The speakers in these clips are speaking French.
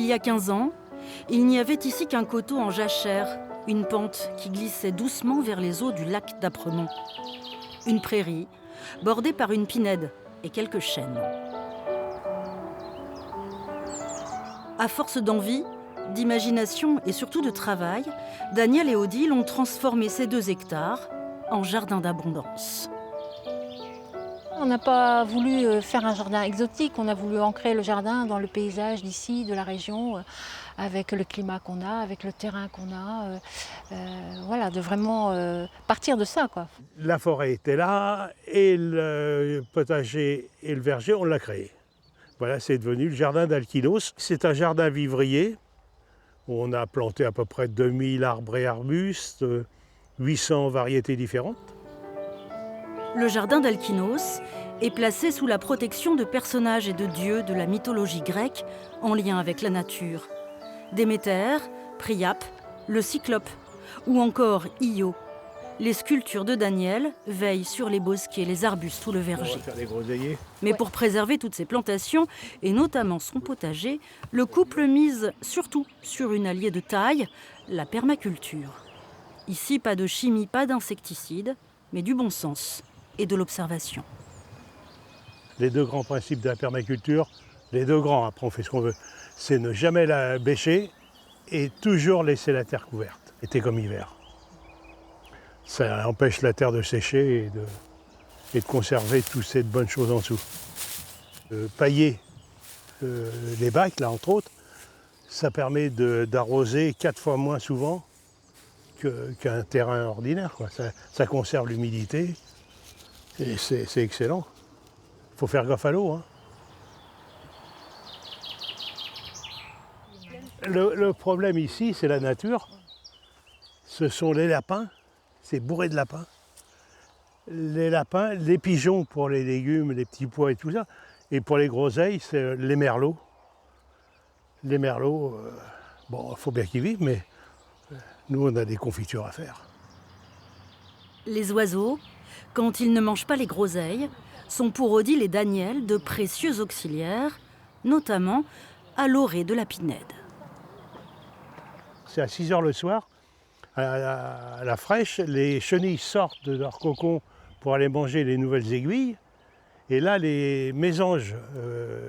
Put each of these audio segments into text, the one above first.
Il y a 15 ans, il n'y avait ici qu'un coteau en jachère, une pente qui glissait doucement vers les eaux du lac d'Apremont. Une prairie, bordée par une pinède et quelques chênes. À force d'envie, d'imagination et surtout de travail, Daniel et Odile ont transformé ces 2 hectares en jardin d'abondance. On n'a pas voulu faire un jardin exotique, on a voulu ancrer le jardin dans le paysage d'ici, de la région, avec le climat qu'on a, avec le terrain qu'on a. Voilà, de vraiment partir de ça, quoi. La forêt était là et le potager et le verger, on l'a créé. Voilà, c'est devenu le jardin d'Alquinos. C'est un jardin vivrier où on a planté à peu près 2000 arbres et arbustes, 800 variétés différentes. Le jardin d'Alquinos est placé sous la protection de personnages et de dieux de la mythologie grecque en lien avec la nature. Déméter, Priape, le Cyclope ou encore Io. Les sculptures de Daniel veillent sur les bosquets, les arbustes ou le verger. On va faire des groseilliers. Mais pour préserver toutes ces plantations, et notamment son potager, le couple mise surtout sur une alliée de taille, la permaculture. Ici, pas de chimie, pas d'insecticides, mais du bon sens et de l'observation. Les 2 grands principes de la permaculture, les 2 grands, après on fait ce qu'on veut, c'est ne jamais la bêcher et toujours laisser la terre couverte, été comme hiver. Ça empêche la terre de sécher et de conserver toutes ces bonnes choses en dessous. Pailler les bacs, là entre autres, ça permet d'arroser 4 fois moins souvent qu'un terrain ordinaire, quoi. Ça conserve l'humidité et c'est excellent. Il faut faire gaffe à l'eau, hein. Le problème ici, c'est la nature. Ce sont les lapins, c'est bourré de lapins. Les lapins, les pigeons pour les légumes, les petits pois et tout ça. Et pour les groseilles, c'est les merlots. Les merlots, bon, il faut bien qu'ils vivent, mais nous, on a des confitures à faire. Les oiseaux, quand ils ne mangent pas les groseilles, sont pour Odile et Daniel de précieux auxiliaires, notamment à l'orée de la pinède. C'est à 6 h le soir, à la fraîche, les chenilles sortent de leur cocon pour aller manger les nouvelles aiguilles. Et là, les mésanges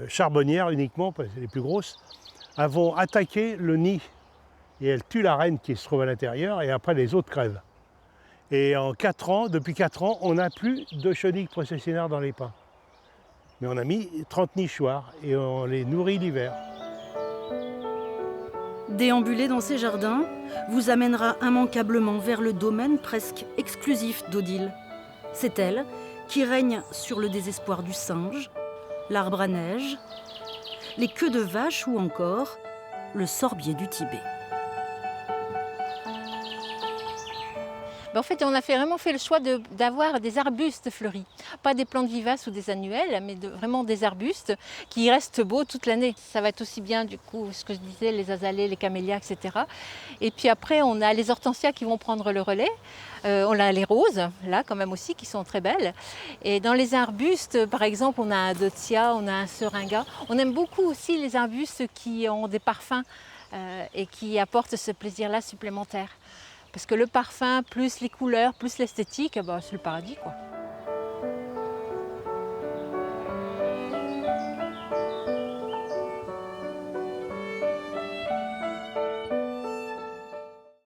charbonnières uniquement, parce que c'est les plus grosses, vont attaquer le nid. Et elles tuent la reine qui se trouve à l'intérieur, et après les autres crèvent. Et en 4 ans, depuis 4 ans, on n'a plus de chenilles processionnaires dans les pins. Mais on a mis 30 nichoirs et on les nourrit l'hiver. Déambuler dans ces jardins vous amènera immanquablement vers le domaine presque exclusif d'Odile. C'est elle qui règne sur le désespoir du singe, l'arbre à neige, les queues de vache ou encore le sorbier du Tibet. En fait, on a vraiment fait le choix d'avoir des arbustes fleuris. Pas des plantes vivaces ou des annuelles, mais vraiment des arbustes qui restent beaux toute l'année. Ça va être aussi bien, du coup, ce que je disais, les azalées, les camélias, etc. Et puis après, on a les hortensias qui vont prendre le relais. On a les roses, là, quand même aussi, qui sont très belles. Et dans les arbustes, par exemple, on a un deutzia, on a un seringa. On aime beaucoup aussi les arbustes qui ont des parfums et qui apportent ce plaisir-là supplémentaire. Parce que le parfum, plus les couleurs, plus l'esthétique, c'est le paradis, quoi.